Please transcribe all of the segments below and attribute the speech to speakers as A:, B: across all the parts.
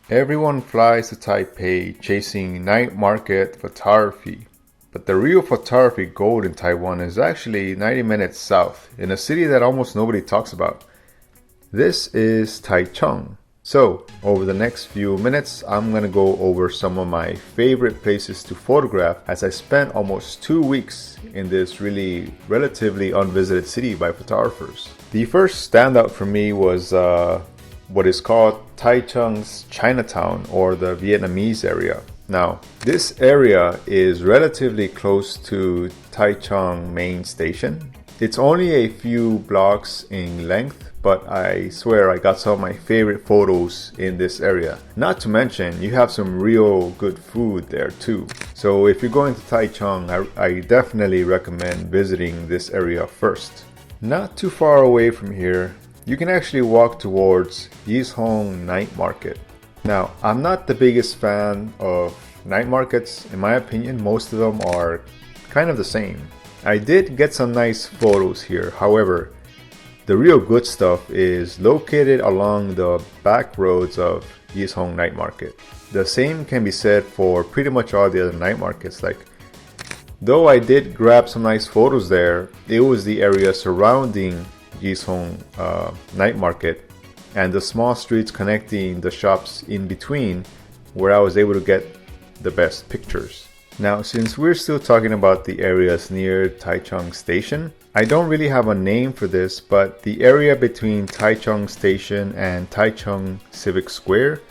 A: Everyone flies to Taipei chasing night market photography. But the real photography gold in Taiwan is actually 90 minutes south, in a city that almost nobody talks about. This is Taichung. So, over the next few minutes, I'm gonna go over some of my favorite places to photograph as I spent almost 2 weeks in this really relatively unvisited city by photographers. The first standout for me was what is called Taichung's Chinatown, or the Vietnamese area. Now, this area is relatively close to Taichung main station. It's only a few blocks in length, but I swear I got some of my favorite photos in this area. Not to mention, you have some real good food there too. So if you're going to Taichung, I definitely recommend visiting this area first. Not too far away from here, you can actually walk towards Yishong Night Market. Now, I'm not the biggest fan of night markets. In my opinion, most of them are kind of the same. I did get some nice photos here. However, the real good stuff is located along the back roads of Yishong Night Market. The same can be said for pretty much all the other night markets. Though I did grab some nice photos there, it was the area surrounding Yishong Night Market and the small streets connecting the shops in between where I was able to get the best pictures. Now, since we're still talking about the areas near Taichung Station, I don't really have a name for this, but the area between Taichung Station and Taichung Civic Square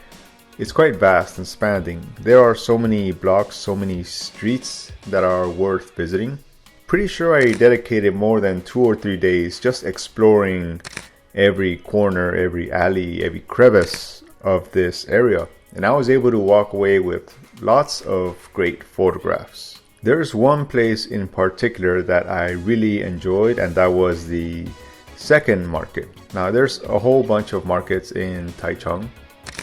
A: is quite vast and spanning. There are so many blocks, so many streets that are worth visiting. Pretty sure I dedicated more than 2 or 3 days just exploring every corner, every alley, every crevice of this area. And I was able to walk away with lots of great photographs. There's one place in particular that I really enjoyed, and that was the second market. Now, there's a whole bunch of markets in Taichung,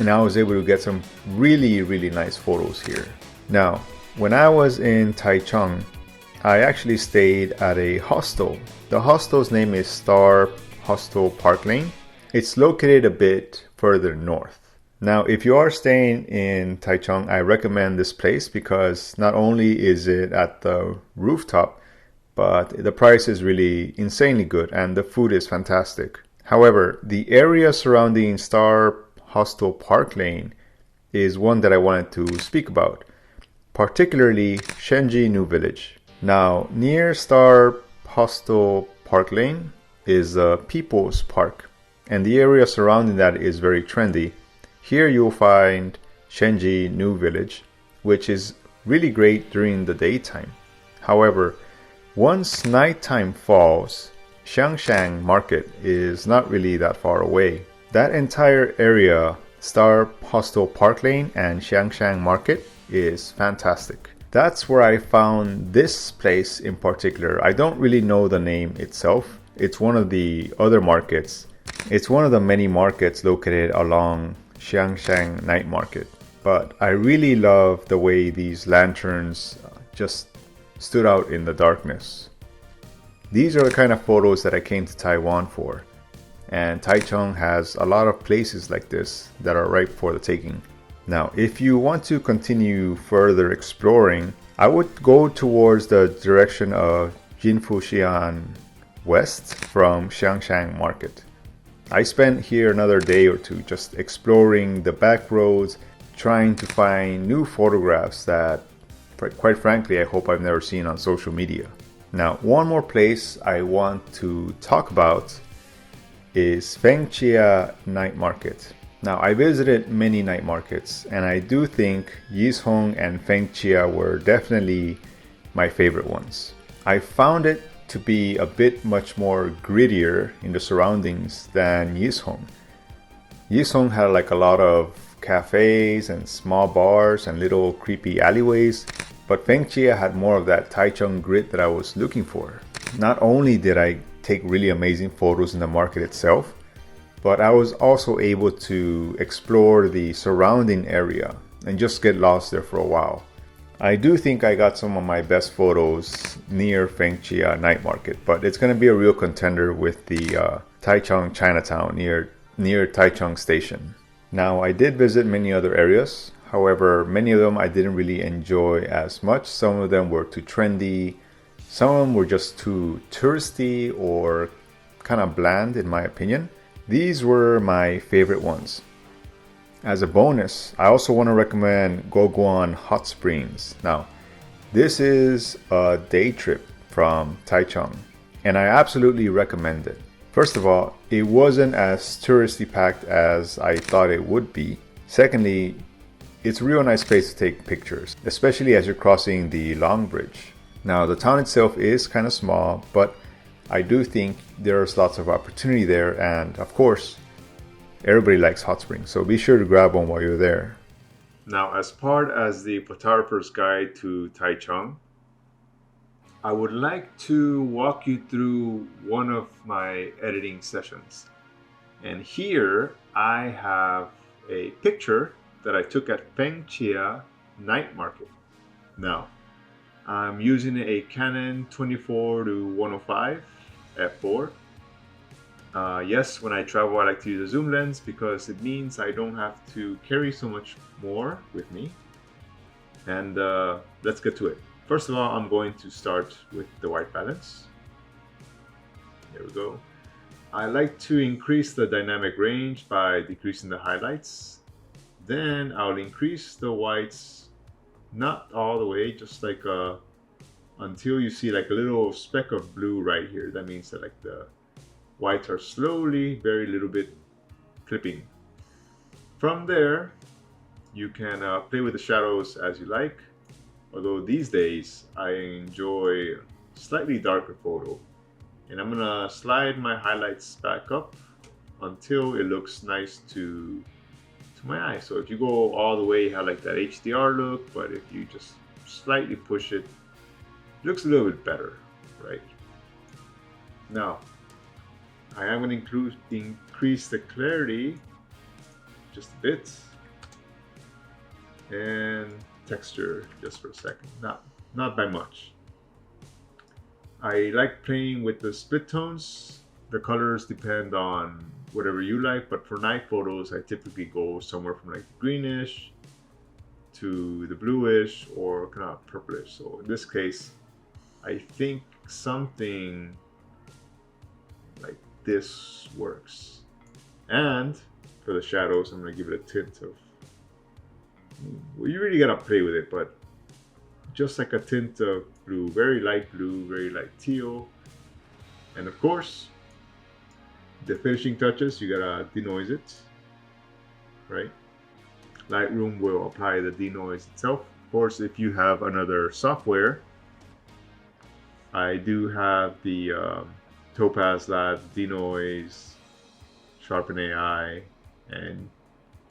A: and I was able to get some really nice photos here. Now, when I was in Taichung, I actually stayed at a hostel. The hostel's name is Star Hostel Park Lane. It's located a bit further north. Now, if you are staying in Taichung, I recommend this place because not only is it at the rooftop, but the price is really insanely good and the food is fantastic. However, the area surrounding Star Hostel Park Lane is one that I wanted to speak about, particularly Shenji New Village. Now, near Star Hostel Park Lane is a People's Park, and the area surrounding that is very trendy. Here you'll find Shenji New Village, which is really great during the daytime. However, once nighttime falls, Xiangshan Market is not really that far away. That entire area, Star Hostel Park Lane and Xiangshan Market, is fantastic. That's where I found this place in particular. I don't really know the name itself. It's one of the other markets. It's one of the many markets located along Xiangshan Night Market. But I really love the way these lanterns just stood out in the darkness. These are the kind of photos that I came to Taiwan for. And Taichung has a lot of places like this that are ripe for the taking. Now, if you want to continue further exploring, I would go towards the direction of Jinfuxian West from Xiangshan Market. I spent here another day or two just exploring the back roads, trying to find new photographs that, quite frankly, I hope I've never seen on social media. Now, one more place I want to talk about is Fengchia Night Market. Now, I visited many night markets, and I do think Yishong and Fengchia were definitely my favorite ones. I found it to be a bit much more grittier in the surroundings than Yishong. Yishong had a lot of cafes and small bars and little creepy alleyways, but Fengchia had more of that Taichung grit that I was looking for. Not only did I take really amazing photos in the market itself, but I was also able to explore the surrounding area and just get lost there for a while. I do think I got some of my best photos near Fengchia Night Market, but it's going to be a real contender with the Taichung Chinatown near Taichung Station. Now, I did visit many other areas. However, many of them I didn't really enjoy as much. Some of them were too trendy. Some of them were just too touristy or kind of bland in my opinion. These were my favorite ones. As a bonus, I also want to recommend Goguan Hot Springs. Now, this is a day trip from Taichung, and I absolutely recommend it. First of all, it wasn't as touristy packed as I thought it would be. Secondly, it's a real nice place to take pictures, especially as you're crossing the Long Bridge. Now, the town itself is kind of small, but I do think there's lots of opportunity there, and of course, everybody likes hot springs, so be sure to grab one while you're there. Now, as part as the photographer's guide to Taichung, I would like to walk you through one of my editing sessions. And here I have a picture that I took at Fengchia night market. Now, I'm using a Canon 24-105 f4. Yes, when I travel I like to use a zoom lens because it means I don't have to carry so much more with me. And let's get to it. First of all, I'm going to start with the white balance. There we go. I like to increase the dynamic range by decreasing the highlights. Then I'll increase the whites, not all the way, just like until you see like a little speck of blue right here. That means that like the whites are slowly, very little bit clipping. From there, you can play with the shadows as you like. Although these days I enjoy slightly darker photo. And I'm gonna slide my highlights back up until it looks nice to my eye. So if you go all the way, you have like that HDR look, but if you just slightly push it, it looks a little bit better, right? Now, I am gonna increase the clarity just a bit. And texture just for a second, not by much. I like playing with the split tones. The colors depend on whatever you like, but for night photos I typically go somewhere from like greenish to the bluish or kind of purplish. So in this case I think something like this works. And for the shadows I'm going to give it a tint of, well, you really gotta play with it, but just like a tint of blue, very light blue, very light teal. And of course, the finishing touches, you gotta denoise it, right? Lightroom will apply the denoise itself. Of course, if you have another software, I do have the Topaz Lab, Denoise, Sharpen AI, and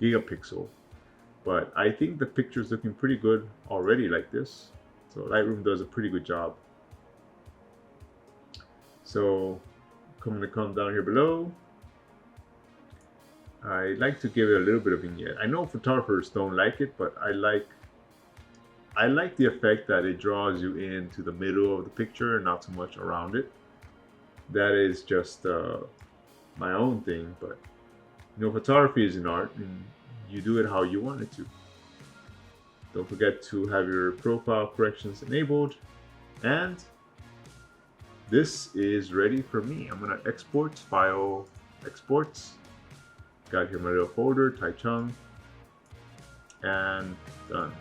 A: Gigapixel. But I think the picture's looking pretty good already like this. So Lightroom does a pretty good job. So I'm going to come down here below. I like to give it a little bit of vignette. I know photographers don't like it, but I like the effect that it draws you into the middle of the picture and not so much around it. That is just my own thing, but you know, photography is an art and you do it how you want it to. Don't forget to have your profile corrections enabled. And this is ready for me. I'm gonna export, file, exports. Got here my little folder, Taichung, and done.